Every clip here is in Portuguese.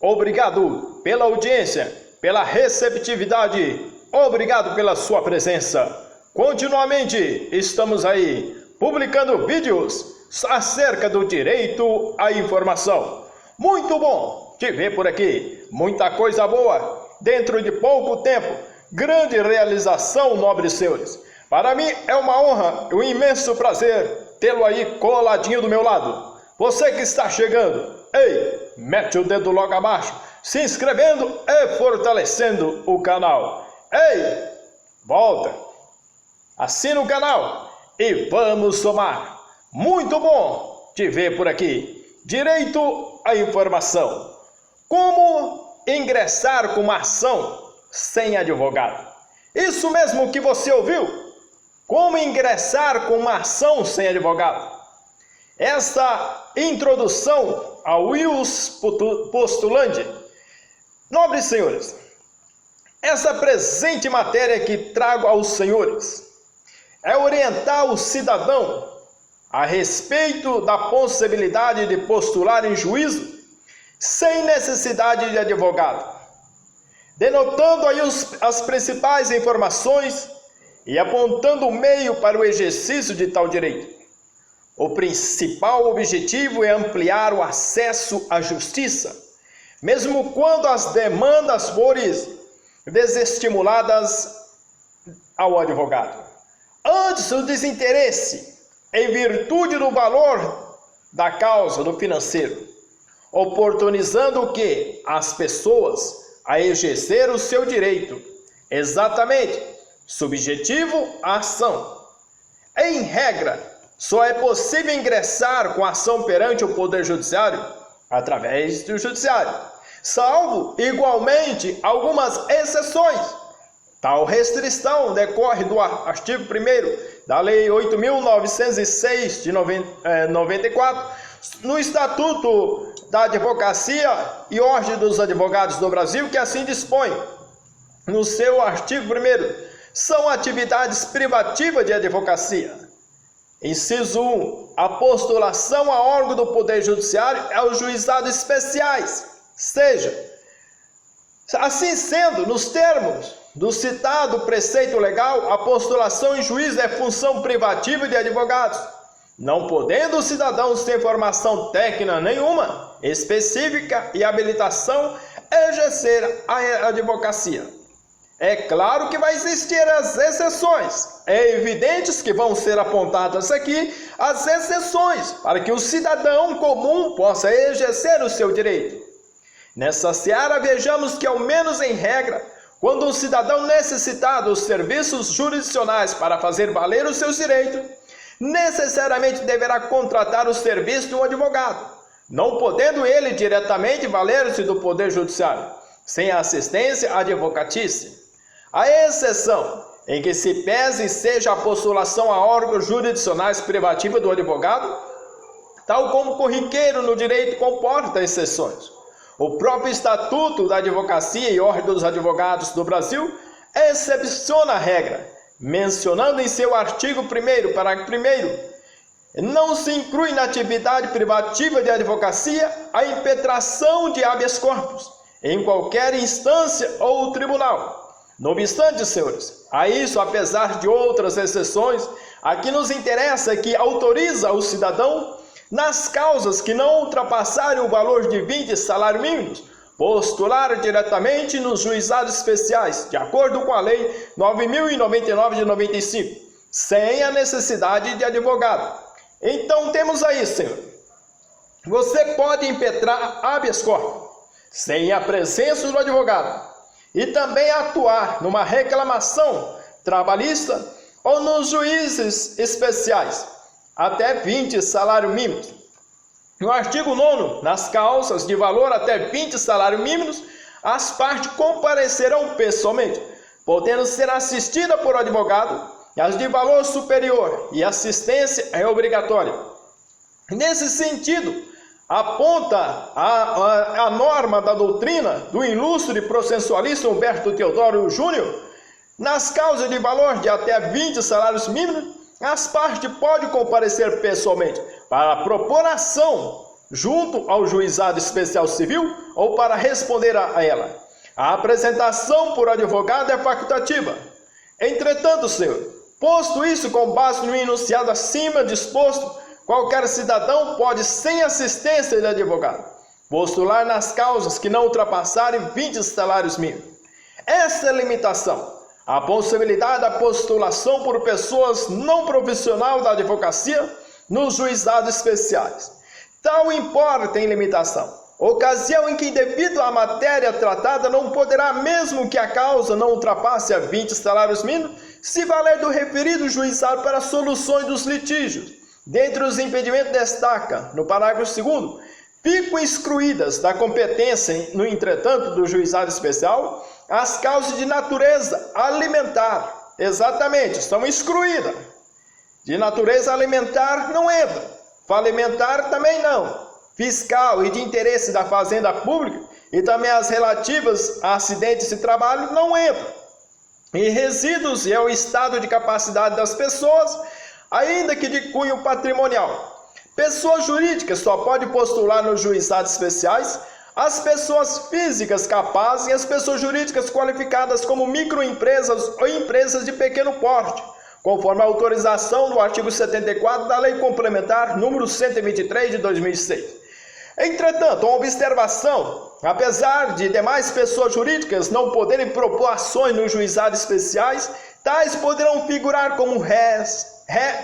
Obrigado pela audiência, pela receptividade. Obrigado pela sua presença. Continuamente estamos aí publicando vídeos acerca do direito à informação. Muito bom te ver por aqui. Muita coisa boa dentro de pouco tempo. Grande realização, nobres senhores. Para mim é uma honra e um imenso prazer tê-lo aí coladinho do meu lado. Você que está chegando, ei, mete o dedo logo abaixo, se inscrevendo e fortalecendo o canal. Ei, volta, assina o canal e vamos somar. Muito bom te ver por aqui. Direito à informação. Como ingressar com uma ação sem advogado? Isso mesmo que você ouviu. Como ingressar com uma ação sem advogado? Esta introdução ao ius postulandi. Nobres senhores, essa presente matéria que trago aos senhores é orientar o cidadão a respeito da possibilidade de postular em juízo sem necessidade de advogado, denotando aí as principais informações e apontando o meio para o exercício de tal direito. O principal objetivo é ampliar o acesso à justiça, mesmo quando as demandas forem desestimuladas ao advogado. Antes do desinteresse, em virtude do valor da causa do financeiro, oportunizando o que? As pessoas a exercer o seu direito. Exatamente, subjetivo à ação. Em regra, só é possível ingressar com ação perante o Poder Judiciário através do Judiciário, salvo, igualmente, algumas exceções. Tal restrição decorre do artigo 1º da Lei 8.906 de 94, no Estatuto da Advocacia e Ordem dos Advogados do Brasil, que assim dispõe, no seu artigo 1º, são atividades privativas de advocacia. Inciso 1. A postulação a órgão do Poder Judiciário é os juizados especiais. Seja, assim sendo, nos termos do citado preceito legal, a postulação em juízo é função privativa de advogados, não podendo o cidadão sem formação técnica nenhuma, específica e habilitação exercer a advocacia. É claro que vai existir as exceções. É evidente que vão ser apontadas aqui as exceções para que o cidadão comum possa exercer o seu direito. Nessa seara, vejamos que, ao menos em regra, quando um cidadão necessitar dos serviços jurisdicionais para fazer valer os seus direitos, necessariamente deverá contratar o serviço de um advogado, não podendo ele diretamente valer-se do Poder Judiciário, sem a assistência advocatícia. A exceção em que se pese seja a postulação a órgãos jurisdicionais privativa do advogado, tal como corriqueiro no direito comporta exceções. O próprio Estatuto da Advocacia e Ordem dos Advogados do Brasil excepciona a regra, mencionando em seu artigo 1º, parágrafo 1º, não se inclui na atividade privativa de advocacia a impetração de habeas corpus em qualquer instância ou tribunal. No obstante, senhores, a isso, apesar de outras exceções, aqui nos interessa que autoriza o cidadão, nas causas que não ultrapassarem o valor de 20 salários mínimos, postular diretamente nos juizados especiais, de acordo com a Lei 9.099 de 95, sem a necessidade de advogado. Então temos aí, senhor, você pode impetrar habeas corpus sem a presença do advogado, e também atuar numa reclamação trabalhista ou nos juízes especiais, até 20 salários mínimos. No artigo 9º, nas causas de valor até 20 salários mínimos, as partes comparecerão pessoalmente, podendo ser assistidas por advogado, e as de valor superior e assistência é obrigatória. Nesse sentido, aponta a norma da doutrina do ilustre processualista Humberto Teodoro Júnior, nas causas de valor de até 20 salários mínimos, as partes podem comparecer pessoalmente para propor ação junto ao juizado especial civil ou para responder a ela. A apresentação por advogado é facultativa. Entretanto, senhor, posto isso com base no enunciado acima disposto, qualquer cidadão pode, sem assistência de advogado, postular nas causas que não ultrapassarem 20 salários mínimos. Essa limitação, a possibilidade da postulação por pessoas não profissionais da advocacia nos juizados especiais. Tal importa em limitação, ocasião em que, devido à matéria tratada, não poderá, mesmo que a causa não ultrapasse a 20 salários mínimos, se valer do referido juizado para soluções dos litígios. Dentre os impedimentos destaca, no parágrafo 2º, ficam excluídas da competência, no entretanto, do juizado especial, as causas de natureza alimentar. Exatamente, são excluídas. De natureza alimentar não entra. Falimentar também não. Fiscal e de interesse da fazenda pública e também as relativas a acidentes de trabalho não entram. E resíduos é o estado de capacidade das pessoas, ainda que de cunho patrimonial. Pessoas jurídicas só podem postular nos juizados especiais as pessoas físicas capazes e as pessoas jurídicas qualificadas como microempresas ou empresas de pequeno porte, conforme a autorização do artigo 74 da Lei Complementar número 123 de 2006. Entretanto, uma observação: apesar de demais pessoas jurídicas não poderem propor ações nos juizados especiais, tais poderão figurar como réis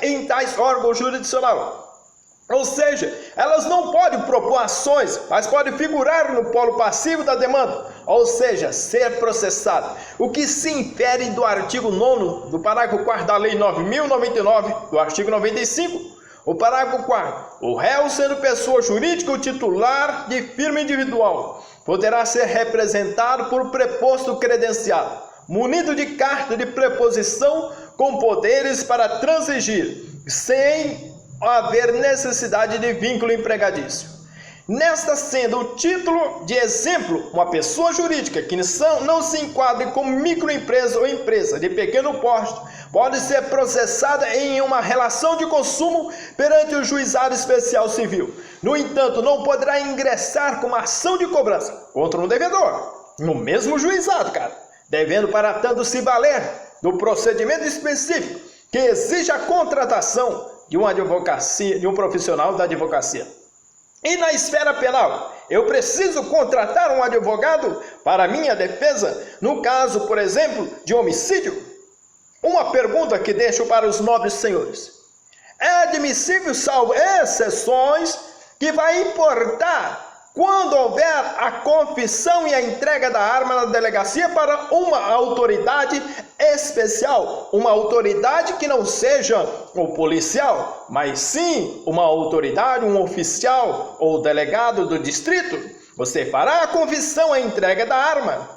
em tais órgãos jurisdicionais. Ou seja, elas não podem propor ações, mas podem figurar no polo passivo da demanda, ou seja, ser processado. O que se infere do artigo 9º do parágrafo 4º da Lei 9.099, do artigo 95, o parágrafo 4º, o réu, sendo pessoa jurídica ou titular de firma individual, poderá ser representado por preposto credenciado, munido de carta de preposição com poderes para transigir, sem haver necessidade de vínculo empregatício. Nesta sendo o título de exemplo, uma pessoa jurídica que não se enquadre como microempresa ou empresa de pequeno porte, pode ser processada em uma relação de consumo perante o juizado especial civil. No entanto, não poderá ingressar com uma ação de cobrança contra um devedor, no mesmo juizado, devendo para tanto se valer do procedimento específico que exige a contratação de um profissional da advocacia. E na esfera penal, eu preciso contratar um advogado para minha defesa, no caso, por exemplo, de homicídio? Uma pergunta que deixo para os nobres senhores. É admissível, salvo exceções, que vai importar quando houver a confissão e a entrega da arma na delegacia para uma autoridade especial, uma autoridade que não seja o policial, mas sim uma autoridade, um oficial ou delegado do distrito. Você fará a confissão e a entrega da arma.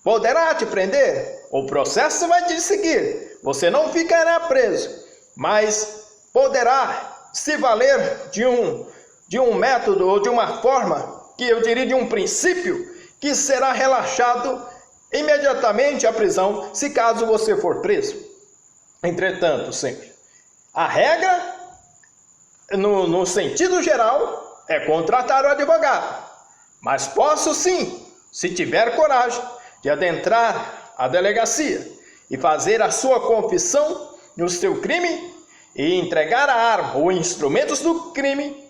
Poderá te prender, o processo vai te seguir, você não ficará preso, mas poderá se valer de um método ou de uma forma, que eu diria de um princípio, que será relaxado imediatamente a prisão, se caso você for preso. Entretanto, sempre, a regra, no sentido geral, é contratar o advogado. Mas posso sim, se tiver coragem, de adentrar a delegacia e fazer a sua confissão no seu crime e entregar a arma ou instrumentos do crime,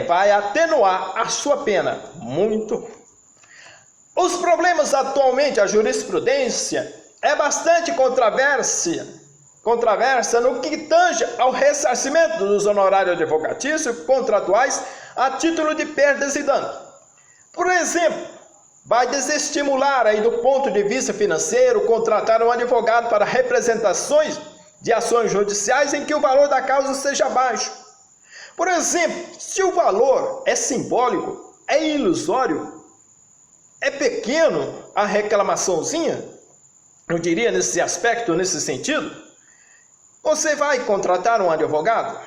vai atenuar a sua pena muito. Os problemas atualmente, a jurisprudência é bastante controversa no que tange ao ressarcimento dos honorários advocatícios contratuais a título de perdas e danos. Por exemplo, vai desestimular aí do ponto de vista financeiro contratar um advogado para representações de ações judiciais em que o valor da causa seja baixo. Por exemplo, se o valor é simbólico, é ilusório, é pequeno a reclamaçãozinha, eu diria nesse aspecto, nesse sentido, você vai contratar um advogado?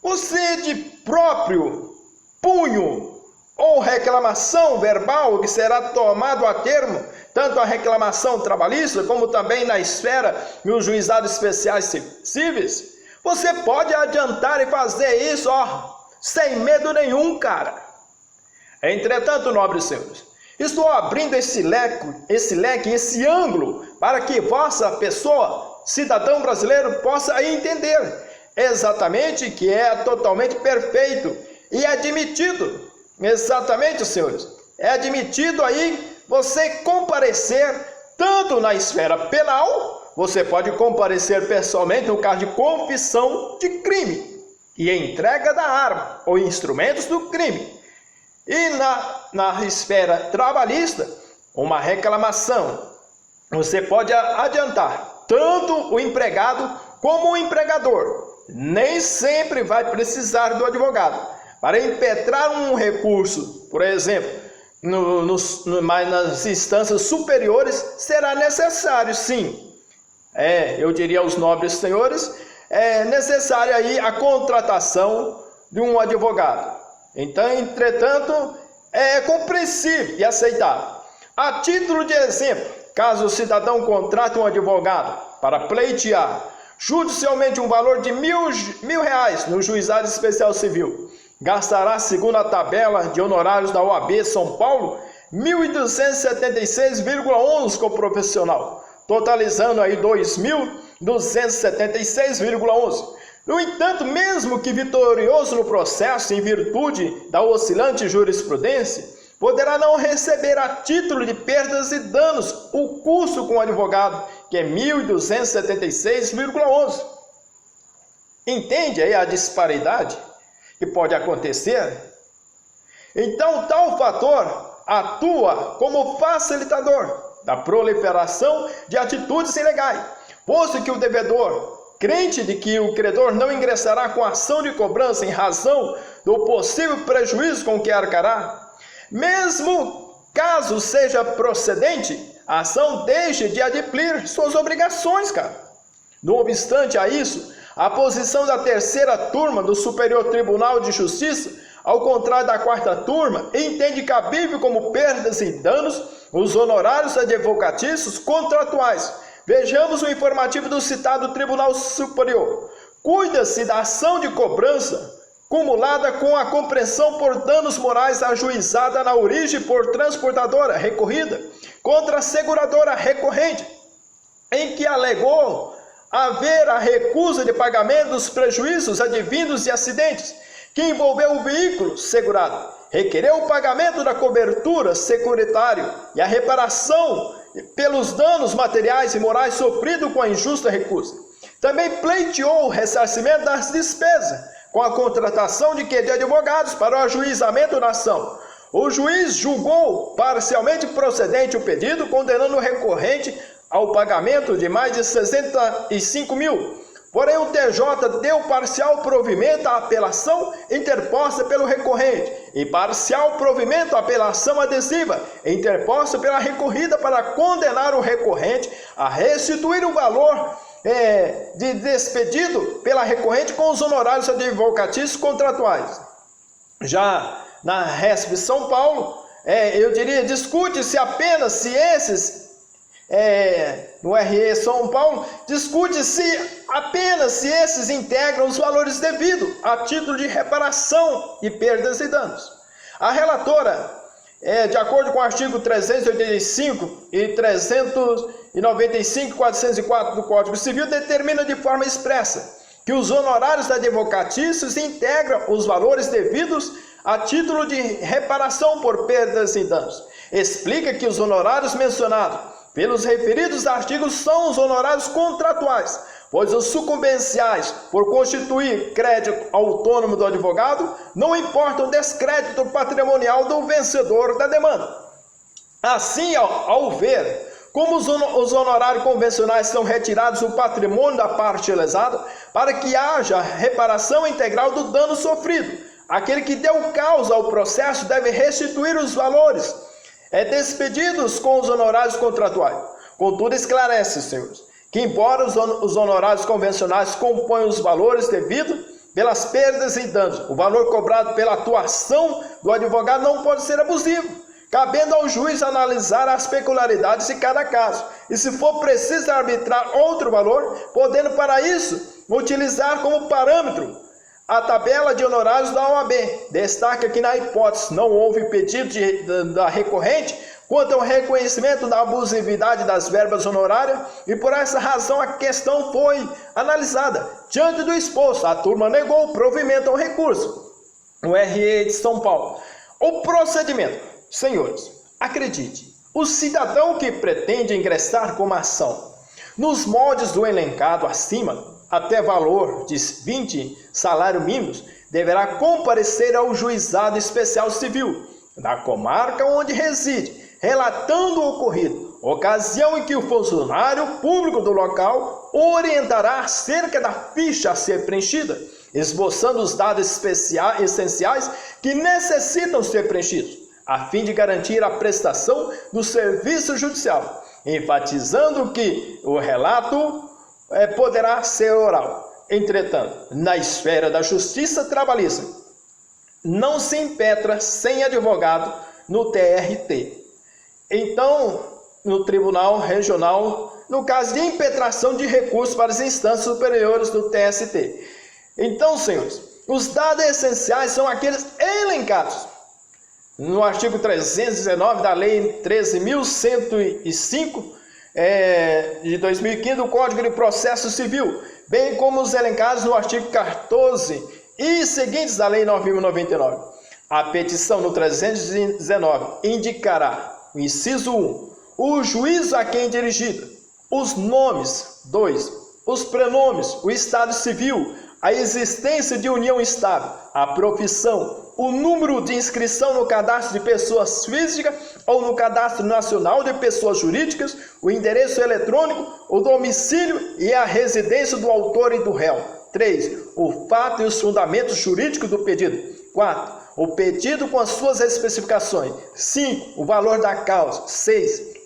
Você de próprio punho ou reclamação verbal que será tomado a termo, tanto a reclamação trabalhista como também na esfera dos juizados especiais cíveis, você pode adiantar e fazer isso sem medo nenhum, cara. Entretanto, nobres senhores, estou abrindo esse leque, esse ângulo, para que vossa pessoa, cidadão brasileiro, possa entender exatamente que é totalmente perfeito e admitido, exatamente, senhores, é admitido aí você comparecer tanto na esfera penal, você pode comparecer pessoalmente no caso de confissão de crime e entrega da arma ou instrumentos do crime. E na esfera trabalhista, uma reclamação. Você pode adiantar tanto o empregado como o empregador. Nem sempre vai precisar do advogado. Para impetrar um recurso, por exemplo, mas nas instâncias superiores, será necessário, sim. Eu diria aos nobres senhores, é necessária aí a contratação de um advogado. Então, entretanto, é compreensível e aceitável. A título de exemplo, caso o cidadão contrate um advogado para pleitear judicialmente um valor de mil reais no Juizado Especial Civil, gastará, segundo a tabela de honorários da OAB São Paulo, R$ 1.276,11 com o profissional, totalizando aí R$ 2.276,11. No entanto, mesmo que vitorioso no processo em virtude da oscilante jurisprudência, poderá não receber a título de perdas e danos o custo com o advogado, que é R$ 1.276,11. Entende aí a disparidade que pode acontecer? Então, tal fator atua como facilitador da proliferação de atitudes ilegais, posto que o devedor, crente de que o credor não ingressará com ação de cobrança em razão do possível prejuízo com que arcará, mesmo caso seja procedente, a ação deixe de adimplir suas obrigações, cara. Não obstante a isso, a posição da terceira turma do Superior Tribunal de Justiça, ao contrário da quarta turma, entende cabível como perdas e danos os honorários advocatícios contratuais. Vejamos o informativo do citado Tribunal Superior. Cuida-se da ação de cobrança cumulada com a compreensão por danos morais ajuizada na origem por transportadora recorrida contra a seguradora recorrente, em que alegou haver a recusa de pagamento dos prejuízos advindos de acidentes que envolveu o veículo segurado, requereu o pagamento da cobertura securitária e a reparação pelos danos materiais e morais sofridos com a injusta recusa. Também pleiteou o ressarcimento das despesas, com a contratação de advogados para o ajuizamento da ação. O juiz julgou parcialmente procedente o pedido, condenando o recorrente ao pagamento de mais de 65 mil. Porém, o TJ deu parcial provimento à apelação interposta pelo recorrente e parcial provimento à apelação adesiva interposta pela recorrida para condenar o recorrente a restituir o valor de despedido pela recorrente com os honorários advocatícios contratuais. Já na RESP São Paulo, eu diria, discute-se apenas se esses, no RE São Paulo, discute-se apenas se esses integram os valores devidos a título de reparação de perdas e danos. A relatora, de acordo com o artigo 385 e 395 e 404 do Código Civil, determina de forma expressa que os honorários advocatícios integram os valores devidos a título de reparação por perdas e danos. Explica que os honorários mencionados pelos referidos artigos são os honorários contratuais, pois os sucumbenciais, por constituir crédito autônomo do advogado, não importam o descrédito patrimonial do vencedor da demanda. Assim, ao ver como os honorários convencionais são retirados do patrimônio da parte lesada, para que haja reparação integral do dano sofrido, aquele que deu causa ao processo deve restituir os valores despedidos com os honorários contratuais. Contudo, esclarece, senhores, que embora os honorários convencionais compõem os valores devidos pelas perdas e danos, o valor cobrado pela atuação do advogado não pode ser abusivo, cabendo ao juiz analisar as peculiaridades de cada caso, e se for preciso arbitrar outro valor, podendo para isso utilizar como parâmetro a tabela de honorários da OAB destaca que, na hipótese não houve pedido da recorrente quanto ao reconhecimento da abusividade das verbas honorárias, e por essa razão a questão foi analisada. Diante do exposto, a turma negou o provimento ao recurso. O RE de São Paulo. O procedimento. Senhores, acredite, o cidadão que pretende ingressar com uma ação nos moldes do elencado acima, até valor de 20 salários mínimos, deverá comparecer ao juizado especial civil da comarca onde reside, relatando o ocorrido, ocasião em que o funcionário público do local orientará acerca da ficha a ser preenchida, esboçando os dados essenciais que necessitam ser preenchidos, a fim de garantir a prestação do serviço judicial, enfatizando que o relato poderá ser oral. Entretanto, na esfera da justiça trabalhista, não se impetra sem advogado no TRT. Então, no Tribunal Regional, no caso de impetração de recursos para as instâncias superiores do TST. Então, senhores, os dados essenciais são aqueles elencados no artigo 319 da Lei 13.105, de 2015 do Código de Processo Civil, bem como os elencados no artigo 14 e seguintes da Lei 9.099. A petição no 319 indicará, inciso 1, o juízo a quem dirigida, os nomes, 2, os prenomes, o estado civil, a existência de união estável, a profissão, o número de inscrição no cadastro de pessoas físicas ou no cadastro nacional de pessoas jurídicas, o endereço eletrônico, o domicílio e a residência do autor e do réu. 3. O fato e os fundamentos jurídicos do pedido. 4. O pedido com as suas especificações. 5. O valor da causa. 6.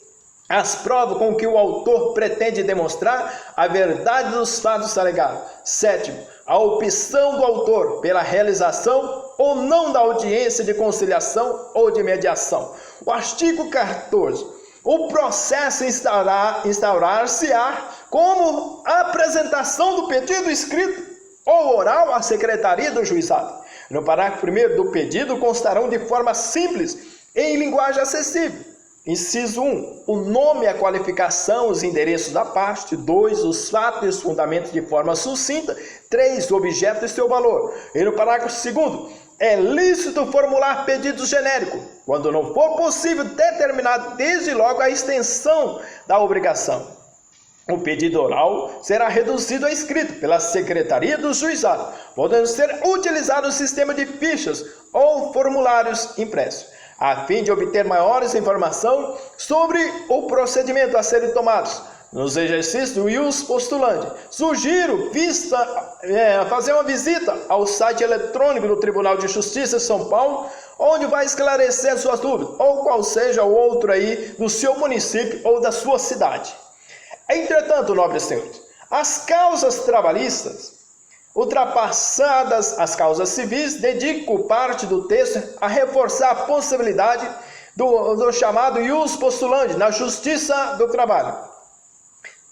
As provas com que o autor pretende demonstrar a verdade dos fatos alegados. 7. A opção do autor pela realização ou não da audiência de conciliação ou de mediação. O artigo 14. O processo instaurar-se-á como a apresentação do pedido escrito ou oral à secretaria do juizado. No parágrafo 1º do pedido constarão de forma simples e em linguagem acessível. Inciso 1. O nome, a qualificação, os endereços da parte. 2. Os fatos e os fundamentos de forma sucinta. 3. O objeto e seu valor. E no parágrafo 2º, é lícito formular pedido genérico, quando não for possível determinar desde logo a extensão da obrigação. O pedido oral será reduzido a escrito pela Secretaria do Juizado, podendo ser utilizado o sistema de fichas ou formulários impressos, a fim de obter maiores informações sobre o procedimento a serem tomados nos exercícios do ius postulante. Sugiro fazer uma visita ao site eletrônico do Tribunal de Justiça de São Paulo, onde vai esclarecer suas dúvidas, ou qual seja o outro aí do seu município ou da sua cidade. Entretanto, nobres senhores, as causas trabalhistas, ultrapassadas as causas civis, dedico parte do texto a reforçar a possibilidade do chamado ius postulante na Justiça do Trabalho.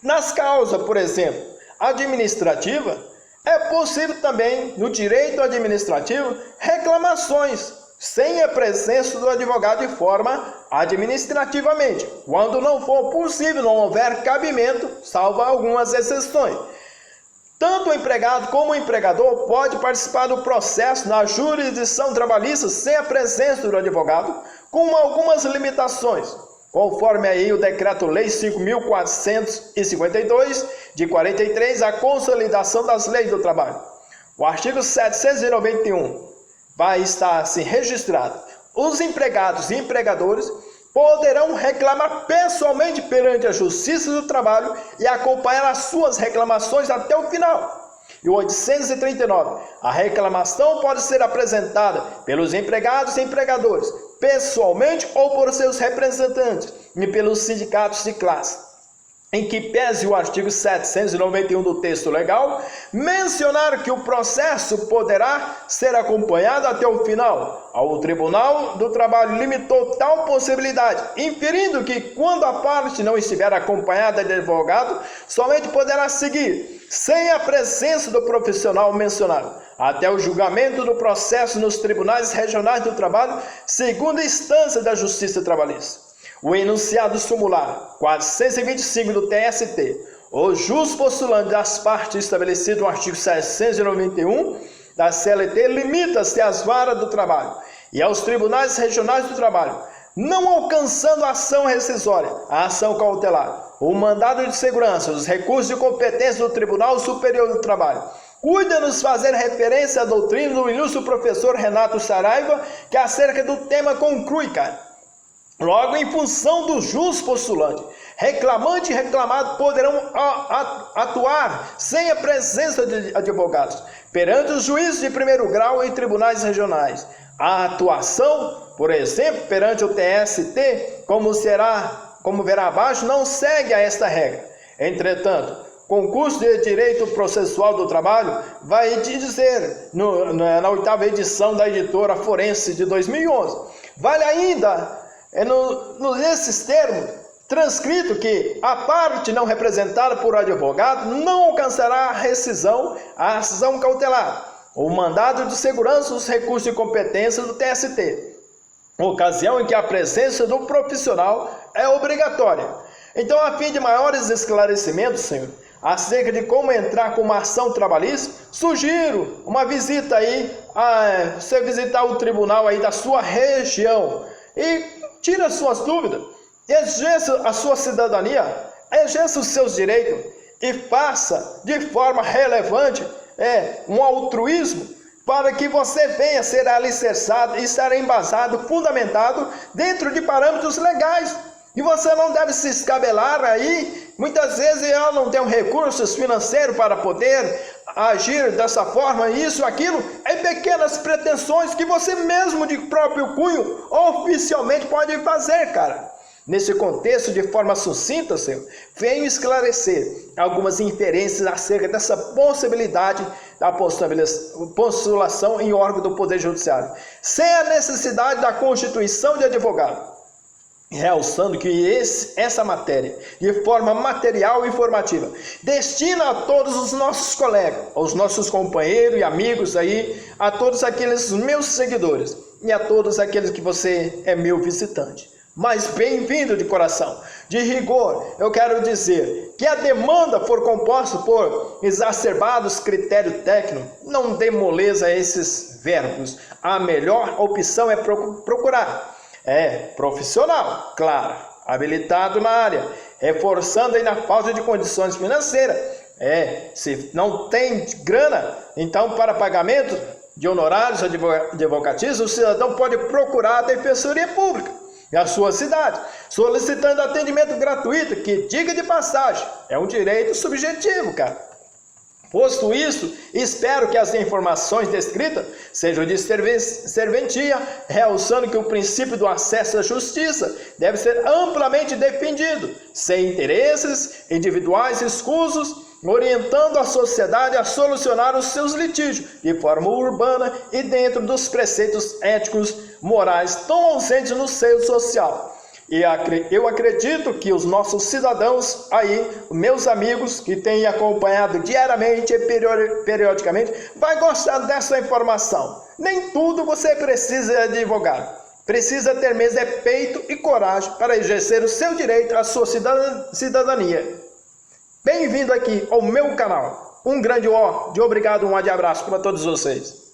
Nas causas, por exemplo, administrativa, é possível também, no direito administrativo, reclamações sem a presença do advogado de forma administrativamente, quando não for possível, não houver cabimento, salvo algumas exceções. Tanto o empregado como o empregador pode participar do processo na jurisdição trabalhista sem a presença do advogado, com algumas limitações, conforme aí o Decreto-Lei 5.452, de 43, a consolidação das leis do trabalho. O artigo 791 vai estar assim registrado. Os empregados e empregadores poderão reclamar pessoalmente perante a Justiça do Trabalho e acompanhar as suas reclamações até o final. E o 839, a reclamação pode ser apresentada pelos empregados e empregadores, pessoalmente ou por seus representantes e pelos sindicatos de classe. em que pese o artigo 791 do texto legal, mencionar que o processo poderá ser acompanhado até o final. O Tribunal do Trabalho limitou tal possibilidade, inferindo que, quando a parte não estiver acompanhada de advogado, somente poderá seguir, sem a presença do profissional mencionado, até o julgamento do processo nos tribunais regionais do trabalho, segunda instância da Justiça Trabalhista. O enunciado sumular 425 do TST, o jus postulante das partes estabelecido no artigo 791 da CLT, limita-se às varas do trabalho e aos tribunais regionais do trabalho, não alcançando a ação rescisória, a ação cautelar, o mandado de segurança, os recursos de competência do Tribunal Superior do Trabalho. Cuida-nos fazer referência à doutrina do ilustre professor Renato Saraiva, que acerca do tema conclui, cara. Logo, em função do jus postulante, reclamante e reclamado poderão atuar sem a presença de advogados perante os juízes de primeiro grau em tribunais regionais. A atuação, por exemplo, perante o TST, como verá abaixo, não segue a esta regra. Entretanto, o concurso de Direito Processual do Trabalho vai dizer, na 8ª edição da editora Forense de 2011, vale ainda nesses termos, transcrito que a parte não representada por advogado não alcançará a rescisão, a ação cautelar, o mandado de segurança, os recursos de competência do TST, ocasião em que a presença do profissional é obrigatória. Então, a fim de maiores esclarecimentos, senhor, acerca de como entrar com uma ação trabalhista, sugiro uma visita aí, você visitar o tribunal aí da sua região e tire as suas dúvidas, exerça a sua cidadania, exerça os seus direitos e faça de forma relevante um altruísmo para que você venha ser alicerçado e estar embasado, fundamentado dentro de parâmetros legais. E você não deve se escabelar aí, muitas vezes ela não tem recursos financeiros para poder agir dessa forma, isso, aquilo, é pequenas pretensões que você mesmo de próprio cunho oficialmente pode fazer, cara. Nesse contexto, de forma sucinta, senhor, venho esclarecer algumas inferências acerca dessa possibilidade da postulação em órgão do Poder Judiciário, sem a necessidade da constituição de advogado. Realçando que essa matéria, de forma material e informativa, destina a todos os nossos colegas, aos nossos companheiros e amigos aí, a todos aqueles meus seguidores e a todos aqueles que você é meu visitante. Mas bem-vindo de coração. De rigor, eu quero dizer que a demanda for composta por exacerbados critérios técnicos, não dê moleza a esses verbos. A melhor opção é procurar profissional, claro, habilitado na área, reforçando aí na falta de condições financeiras. Se não tem grana, então para pagamento de honorários advocatícios, o cidadão pode procurar a Defensoria Pública da sua cidade, solicitando atendimento gratuito, que, diga de passagem, é um direito subjetivo, cara. Posto isso, espero que as informações descritas sejam de serventia, realçando que o princípio do acesso à justiça deve ser amplamente defendido, sem interesses individuais escusos, orientando a sociedade a solucionar os seus litígios de forma urbana e dentro dos preceitos éticos morais tão ausentes no seio social. E eu acredito que os nossos cidadãos aí, meus amigos que têm acompanhado diariamente e periodicamente, vai gostar dessa informação. Nem tudo você precisa de advogado. Precisa ter mesmo peito e coragem para exercer o seu direito à sua cidadania. Bem-vindo aqui ao meu canal. Um grande de obrigado, um grande abraço para todos vocês.